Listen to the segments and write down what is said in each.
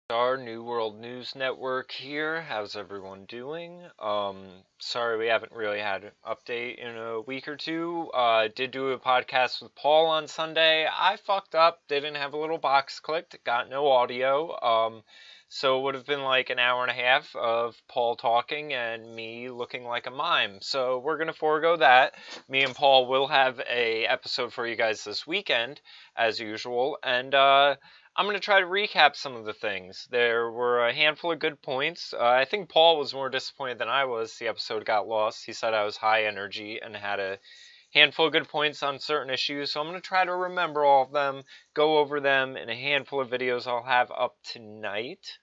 Our New World News Network here. How's everyone doing? Sorry we haven't really had an update in a week or two. Did do a podcast with Paul on Sunday. I fucked up, didn't have a little box clicked, got no audio. So it would have been like an hour and a half of Paul talking and me looking like a mime. So we're gonna forego that. Me and Paul will have a episode for you guys this weekend, as usual, and I'm going to try to recap some of the things. There were a handful of good points. I think Paul was more disappointed than I was. The episode got lost. He said I was high energy and had a handful of good points on certain issues. So I'm going to try to remember all of them, go over them in a handful of videos I'll have up tonight.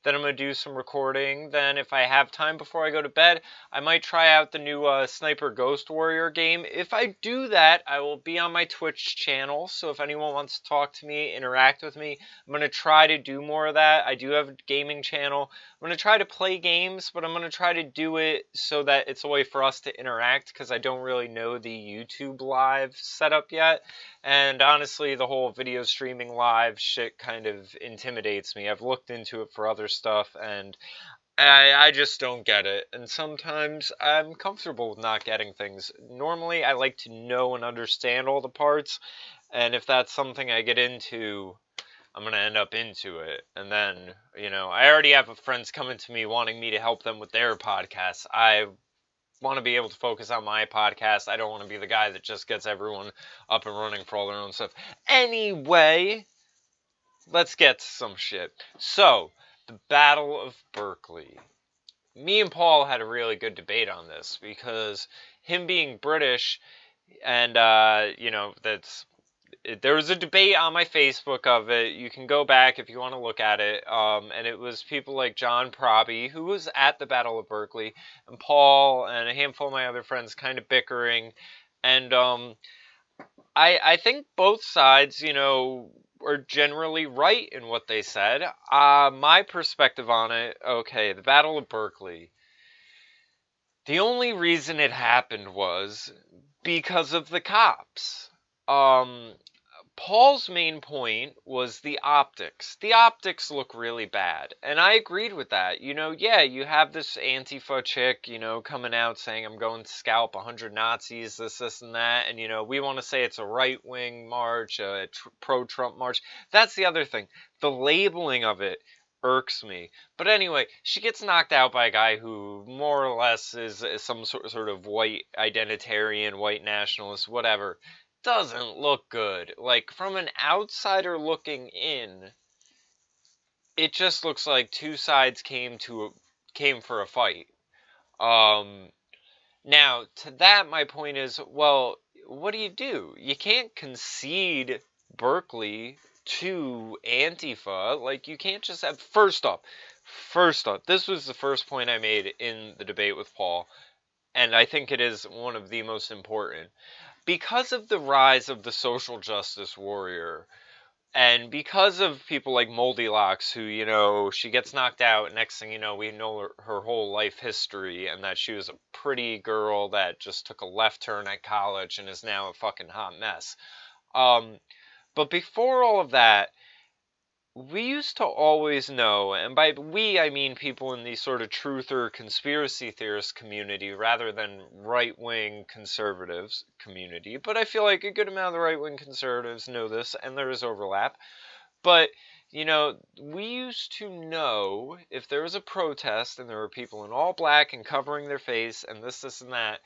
Then I'm going to do some recording. Then if I have time before I go to bed, I might try out the new Sniper Ghost Warrior game. If I do that, I will be on my Twitch channel. So if anyone wants to talk to me, interact with me, I'm going to try to do more of that. I do have a gaming channel. I'm going to try to play games, but I'm going to try to do it so that it's a way for us to interact, because I don't really know the YouTube live setup yet. And honestly, the whole video streaming live shit kind of intimidates me. I've looked into it for other stuff, and I just don't get it. And sometimes I'm comfortable with not getting things. Normally, I like to know and understand all the parts, and if that's something I get into, I'm going to end up into it. And then, you know, I already have friends coming to me wanting me to help them with their podcasts. I want to be able to focus on my podcast. I don't want to be the guy that just gets everyone up and running for all their own stuff. Anyway, let's get to some shit. So, the Battle of Berkley. Me and Paul had a really good debate on this, because him being British, and, you know, there was a debate on my Facebook of it. You can go back if you want to look at it. And it was people like John Proby, who was at the Battle of Berkley, and Paul and a handful of my other friends kind of bickering. And I think both sides, you know, are generally right in what they said. My perspective on it, okay, the Battle of Berkley. The only reason it happened was because of the cops. Paul's main point was the optics. The optics look really bad, and I agreed with that. You know, yeah, you have this Antifa chick, you know, coming out saying, I'm going to scalp 100 Nazis, this, and that, and, you know, we want to say it's a right-wing march, a pro-Trump march. That's the other thing. The labeling of it irks me. But anyway, she gets knocked out by a guy who more or less is some sort of white identitarian, white nationalist, whatever. Doesn't look good. Like, from an outsider looking in, it just looks like two sides came for a fight. Now, to that, my point is, well, what do? You can't concede Berkeley to Antifa. Like, you can't just have... First off, this was the first point I made in the debate with Paul, and I think it is one of the most important. Because of the rise of the social justice warrior, and because of people like Moldylocks, who, you know, she gets knocked out, next thing you know, we know her whole life history, and that she was a pretty girl that just took a left turn at college and is now a fucking hot mess. But before all of that, we used to always know, and by we, I mean people in the sort of truther conspiracy theorist community rather than right-wing conservatives community, but I feel like a good amount of the right-wing conservatives know this, and there is overlap. But, you know, we used to know if there was a protest and there were people in all black and covering their face and this, and that,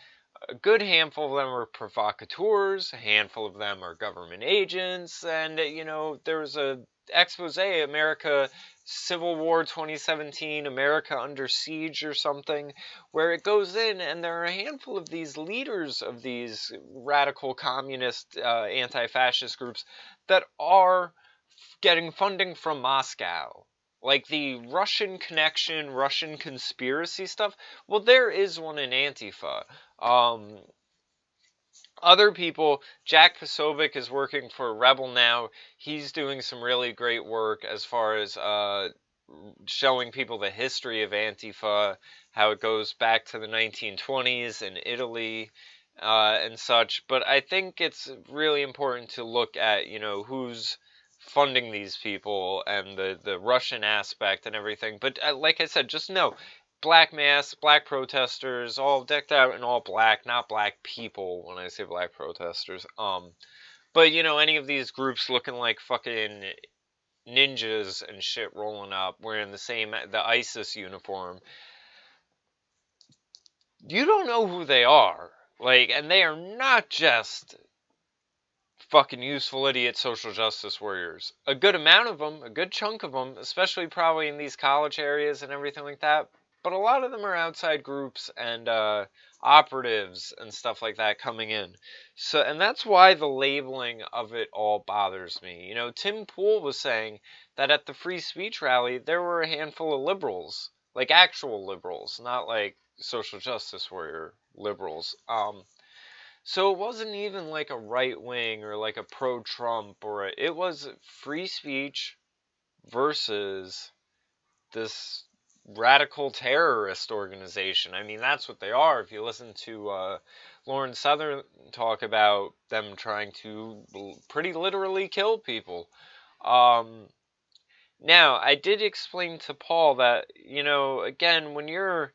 a good handful of them are provocateurs, a handful of them are government agents, and, you know, there was a expose, America Civil War 2017, America Under Siege or something, where it goes in and there are a handful of these leaders of these radical communist anti-fascist groups that are getting funding from Moscow. Like the Russian connection, Russian conspiracy stuff, well, there is one in Antifa. Other people, Jack Posobiec is working for Rebel now. He's doing some really great work as far as showing people the history of Antifa, how it goes back to the 1920s in Italy and such. But I think it's really important to look at, you know, who's funding these people and the Russian aspect and everything. But like I said, just know, black masks, black protesters, all decked out in all black, not black people when I say black protesters. But you know, any of these groups looking like fucking ninjas and shit rolling up, wearing the ISIS uniform. You don't know who they are. Like, and they are not just fucking useful idiot social justice warriors. A good amount of them, a good chunk of them, especially probably in these college areas and everything like that. But a lot of them are outside groups and operatives and stuff like that coming in. So, and that's why the labeling of it all bothers me. You know, Tim Pool was saying that at the free speech rally, there were a handful of liberals, like actual liberals, not like social justice warrior liberals. So it wasn't even like a right wing or like a pro-Trump it was free speech versus this radical terrorist organization. I mean, that's what they are. If you listen to Lauren Southern talk about them trying to pretty literally kill people. Now, I did explain to Paul that, you know, again, when you're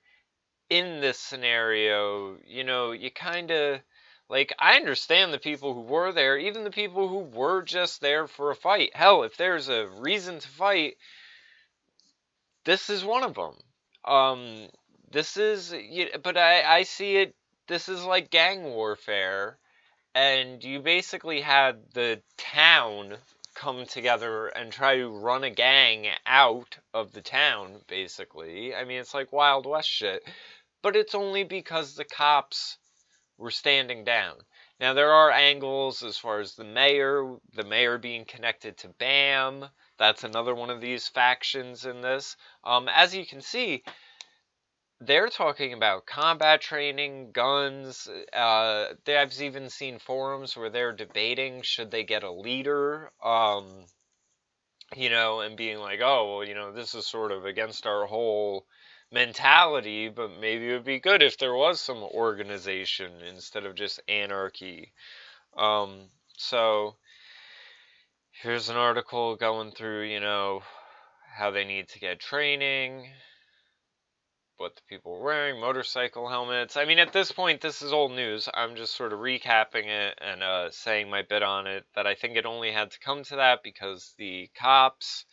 in this scenario, you know, you kind of, like, I understand the people who were there, even the people who were just there for a fight. Hell, if there's a reason to fight, this is one of them. But I see it, this is like gang warfare, and you basically had the town come together and try to run a gang out of the town, basically. I mean, it's like Wild West shit. But it's only because the cops were standing down. Now, there are angles as far as the mayor being connected to BAM. That's another one of these factions in this. As you can see, they're talking about combat training, guns. I've even seen forums where they're debating should they get a leader, you know, and being like, oh, well, you know, this is sort of against our whole mentality, but maybe it would be good if there was some organization instead of just anarchy. So here's an article going through, you know, how they need to get training, what the people were wearing, motorcycle helmets. I mean, at this point, this is old news. I'm just sort of recapping it and saying my bit on it, that I think it only had to come to that because the cops,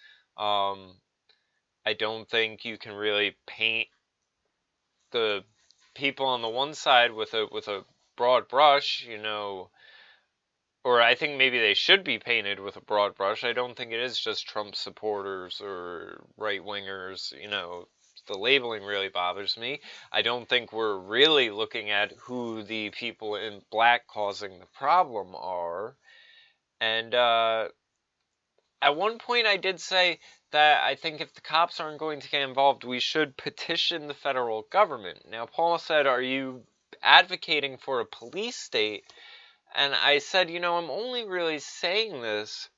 I don't think you can really paint the people on the one side with a broad brush, you know, or I think maybe they should be painted with a broad brush. I don't think it is just Trump supporters or right-wingers, you know. The labeling really bothers me. I don't think we're really looking at who the people in black causing the problem are. And at one point I did say that I think if the cops aren't going to get involved, we should petition the federal government. Now, Paul said, are you advocating for a police state? And I said, you know, I'm only really saying this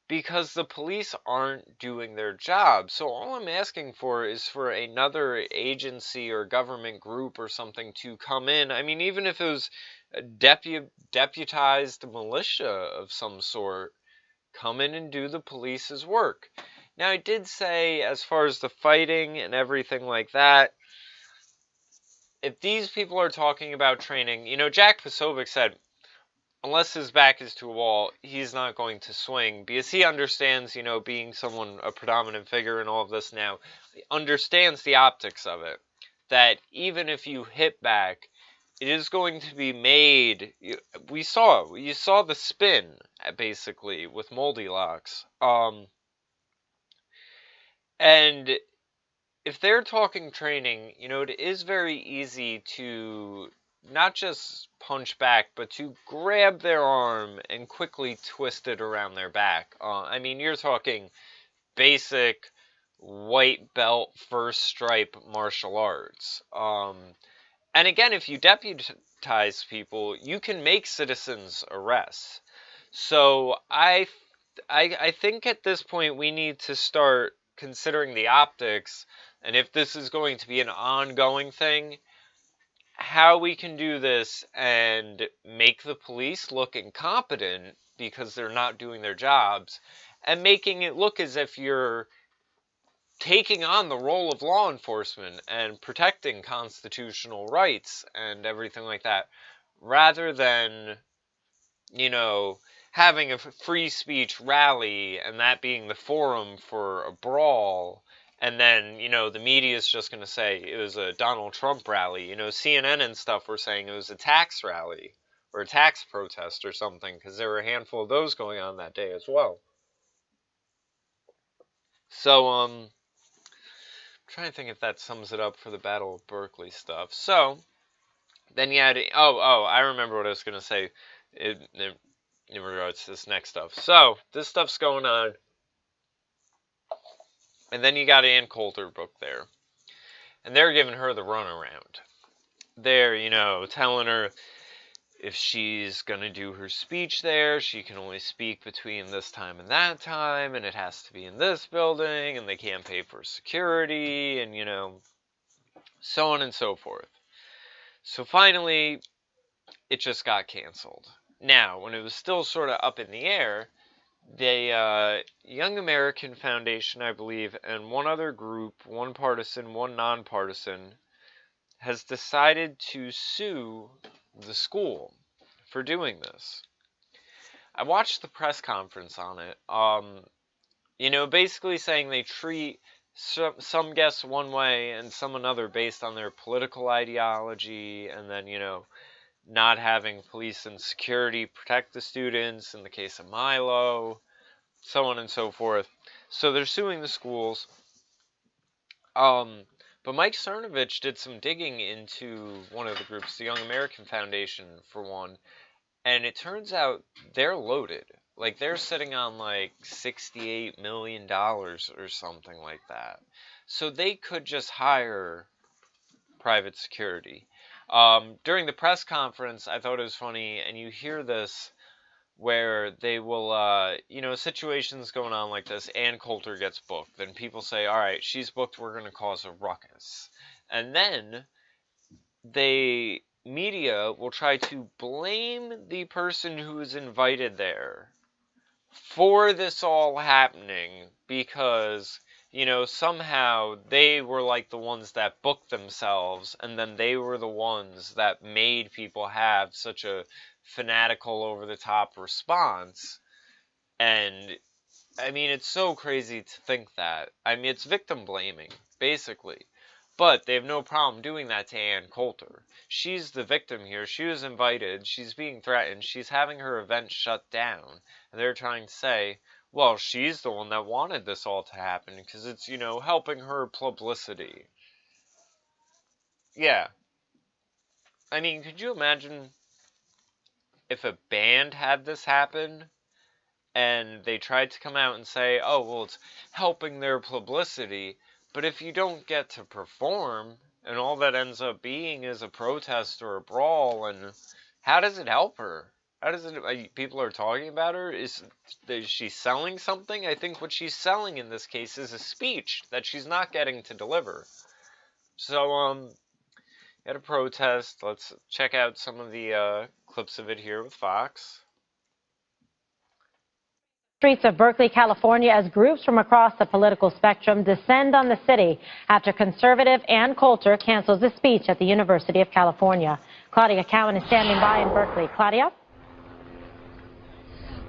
because the police aren't doing their job. So all I'm asking for is for another agency or government group or something to come in. I mean, even if it was a deputized militia of some sort, come in and do the police's work. Now, I did say, as far as the fighting and everything like that, if these people are talking about training, you know, Jack Posobiec said, unless his back is to a wall, he's not going to swing, because he understands, you know, being someone, a predominant figure in all of this now, understands the optics of it, that even if you hit back, it is going to be made, you saw the spin, basically, with Moldy Locks, and if they're talking training, you know, it is very easy to not just punch back, but to grab their arm and quickly twist it around their back. I mean, you're talking basic white belt first stripe martial arts. And again, if you deputize people, you can make citizens arrests. So I think at this point we need to start considering the optics, and if this is going to be an ongoing thing, how we can do this and make the police look incompetent because they're not doing their jobs, and making it look as if you're taking on the role of law enforcement and protecting constitutional rights and everything like that, rather than, you know, having a free speech rally and that being the forum for a brawl. And then, you know, the media is just going to say it was a Donald Trump rally. You know, CNN and stuff were saying it was a tax rally or a tax protest or something, because there were a handful of those going on that day as well. So, I'm trying to think if that sums it up for the Battle of Berkeley stuff. So, then you had, I remember what I was going to say in regards to this next stuff. So, this stuff's going on. And then you got Ann Coulter book there. And they're giving her the runaround. They're, you know, telling her if she's going to do her speech there, she can only speak between this time and that time, and it has to be in this building, and they can't pay for security, and, you know, so on and so forth. So finally, it just got canceled. Now, when it was still sort of up in the air, the Young American Foundation, I believe, and one other group, one partisan, one nonpartisan, has decided to sue the school for doing this. I watched the press conference on it. You know, basically saying they treat some guests one way and some another based on their political ideology, and then, you know, not having police and security protect the students in the case of Milo, so on and so forth. So they're suing the schools. But Mike Cernovich did some digging into one of the groups, the Young American Foundation, for one, and it turns out they're loaded. Like, they're sitting on, like, $68 million or something like that. So they could just hire private security. During the press conference, I thought it was funny, and you hear this where they will, you know, situations going on like this, Ann Coulter gets booked, then people say, all right, she's booked, we're going to cause a ruckus. And then media will try to blame the person who is invited there for this all happening because, you know, somehow they were like the ones that booked themselves, and then they were the ones that made people have such a fanatical, over-the-top response. And, I mean, it's so crazy to think that. I mean, it's victim blaming, basically. But they have no problem doing that to Ann Coulter. She's the victim here. She was invited. She's being threatened. She's having her event shut down. And they're trying to say, well, she's the one that wanted this all to happen because it's, you know, helping her publicity. Yeah. I mean, could you imagine if a band had this happen and they tried to come out and say, oh, well, it's helping their publicity, but if you don't get to perform and all that ends up being is a protest or a brawl, and how does it help her? How does it, people are talking about her? Is she selling something? I think what she's selling in this case is a speech that she's not getting to deliver. So, at a protest, let's check out some of the clips of it here with Fox. Streets of Berkeley, California, as groups from across the political spectrum descend on the city after conservative Ann Coulter cancels a speech at the University of California. Claudia Cowan is standing by in Berkeley. Claudia?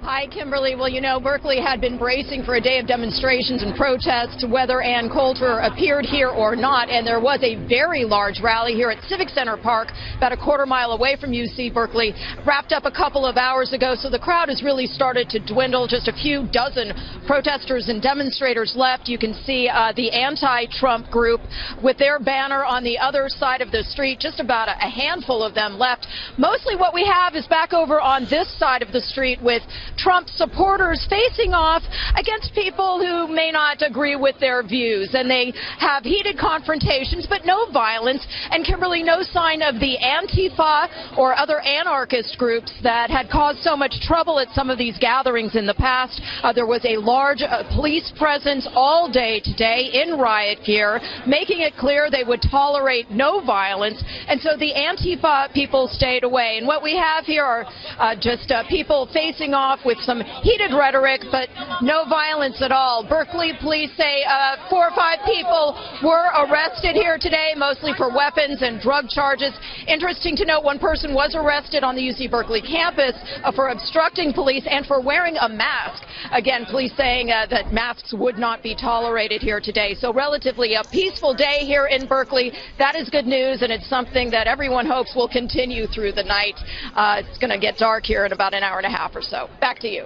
Hi, Kimberly. Well, you know, Berkeley had been bracing for a day of demonstrations and protests, whether Ann Coulter appeared here or not, and there was a very large rally here at Civic Center Park, about a quarter-mile away from UC Berkeley, wrapped up a couple of hours ago, so the crowd has really started to dwindle. Just a few dozen protesters and demonstrators left. You can see the anti-Trump group with their banner on the other side of the street, just about a handful of them left. Mostly what we have is back over on this side of the street with Trump supporters facing off against people who may not agree with their views, and they have heated confrontations, but no violence. And Kimberly, no sign of the Antifa or other anarchist groups that had caused so much trouble at some of these gatherings in the past. There was a large police presence all day today in riot gear, making it clear they would tolerate no violence. And so the Antifa people stayed away. And what we have here are just people facing off with some heated rhetoric, but no violence at all. Berkeley police say 4 or 5 people were arrested here today, mostly for weapons and drug charges. Interesting to note, one person was arrested on the UC Berkeley campus for obstructing police and for wearing a mask. Again, police saying that masks would not be tolerated here today. So relatively a peaceful day here in Berkeley. That is good news, and it's something that everyone hopes will continue through the night. It's going to get dark here in about an hour and a half or so. Back to you.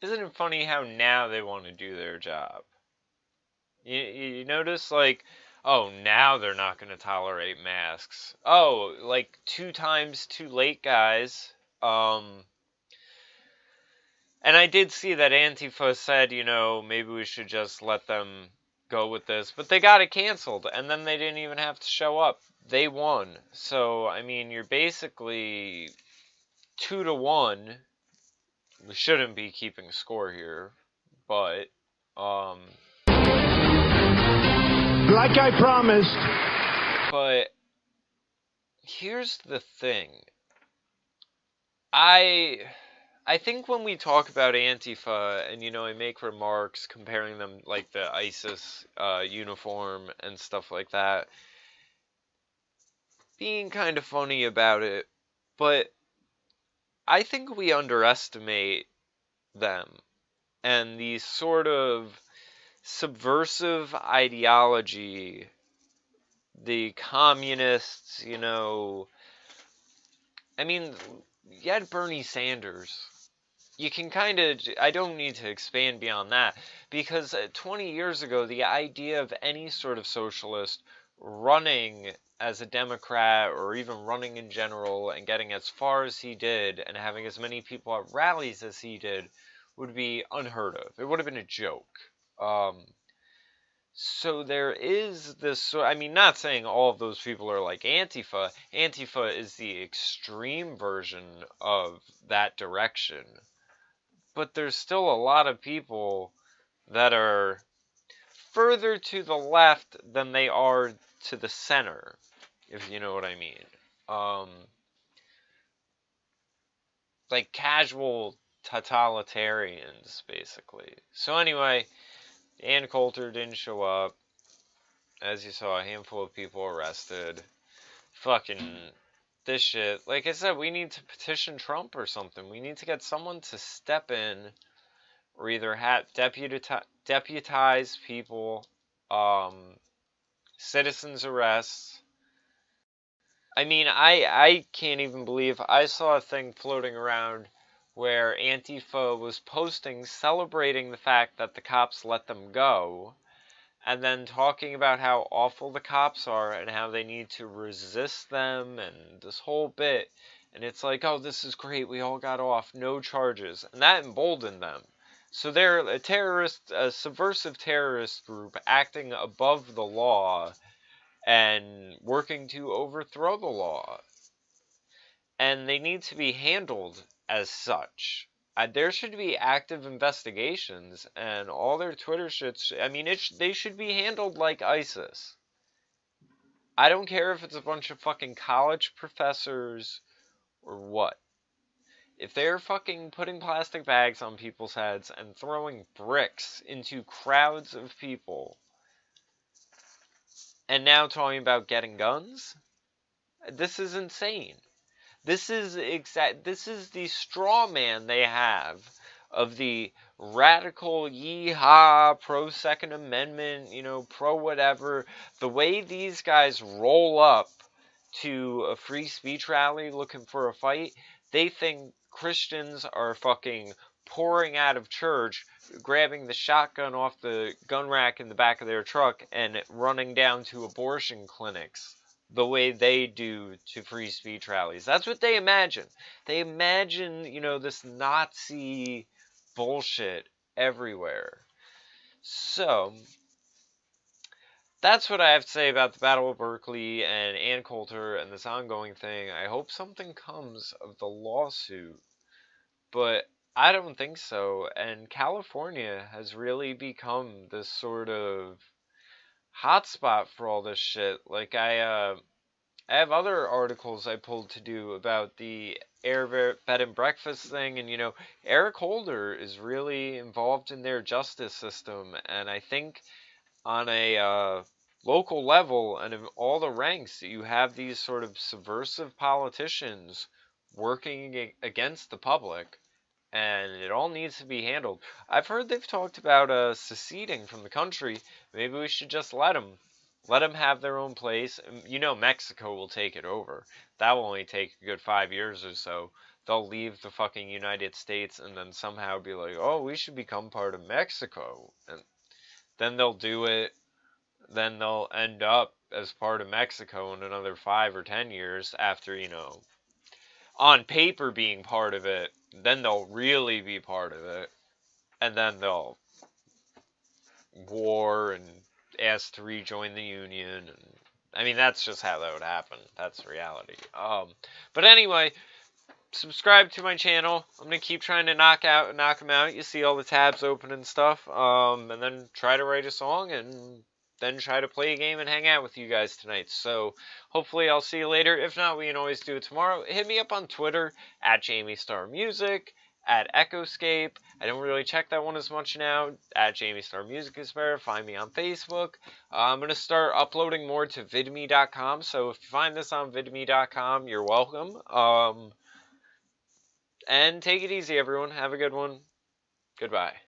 Isn't it funny how now they want to do their job? You notice, like, oh, now they're not going to tolerate masks. Oh, like 2 times too late, guys. And I did see that Antifa said, you know, maybe we should just let them go with this. But they got it canceled, and then they didn't even have to show up. They won. So, I mean, you're basically 2-1. We shouldn't be keeping score here, but, like I promised. But, here's the thing. I think when we talk about Antifa, and, you know, I make remarks comparing them, like, the ISIS uniform and stuff like that, being kind of funny about it, but I think we underestimate them and the sort of subversive ideology, the communists, you know, I mean, you had Bernie Sanders. You can kind of, I don't need to expand beyond that, because 20 years ago, the idea of any sort of socialist running as a Democrat, or even running in general, and getting as far as he did, and having as many people at rallies as he did, would be unheard of. It would have been a joke. So there is this, I mean, not saying all of those people are like Antifa. Antifa is the extreme version of that direction. But there's still a lot of people that are further to the left than they are to the center, if you know what I mean. Like casual totalitarians, basically. So anyway, Ann Coulter didn't show up. As you saw, a handful of people arrested. Fucking this shit. Like I said, we need to petition Trump or something. We need to get someone to step in, or either deputize people, citizens arrests. I mean, I can't even believe, I saw a thing floating around where Antifa was posting celebrating the fact that the cops let them go, and then talking about how awful the cops are and how they need to resist them and this whole bit. And it's like, oh, this is great, we all got off, no charges. And that emboldened them. So they're a terrorist, a subversive terrorist group acting above the law and working to overthrow the law. And they need to be handled as such. There should be active investigations, and all their Twitter shits, I mean, they should be handled like ISIS. I don't care if it's a bunch of fucking college professors or what. If they're fucking putting plastic bags on people's heads and throwing bricks into crowds of people, and now talking about getting guns, this is insane. This is the straw man they have of the radical yeehaw, pro Second Amendment, you know, pro whatever. The way these guys roll up to a free speech rally looking for a fight, they think Christians are fucking pouring out of church, grabbing the shotgun off the gun rack in the back of their truck and running down to abortion clinics the way they do to free speech rallies. That's what they imagine. They imagine, you know, this Nazi bullshit everywhere. So, that's what I have to say about the Battle of Berkeley and Ann Coulter and this ongoing thing. I hope something comes of the lawsuit, but I don't think so. And California has really become this sort of hotspot for all this shit. Like, I I have other articles I pulled to do about the air bed and breakfast thing, and, you know, Eric Holder is really involved in their justice system, and I think on a local level and in all the ranks, you have these sort of subversive politicians working against the public, and it all needs to be handled. I've heard they've talked about seceding from the country. Maybe we should just let them. Let them have their own place. You know, Mexico will take it over. That will only take a good 5 years or so. They'll leave the fucking United States and then somehow be like, oh, we should become part of Mexico. And then they'll do it. Then they'll end up as part of Mexico in another 5 or 10 years after, you know, on paper being part of it. Then they'll really be part of it. And then they'll war and asked to rejoin the Union, and I mean, that's just how that would happen. That's reality. But anyway, subscribe to my channel. I'm gonna keep trying to knock them out. You see all the tabs open and stuff. And then try to write a song, and then try to play a game and hang out with you guys tonight. So hopefully I'll see you later. If not, we can always do it tomorrow. Hit me up on Twitter at JamieStarrMusic. At Echoscape. I don't really check that one as much now. At JamieStarrMusic is better. Find me on Facebook. I'm going to start uploading more to vidme.com, so if you find this on vidme.com, you're welcome. And take it easy, everyone. Have a good one. Goodbye.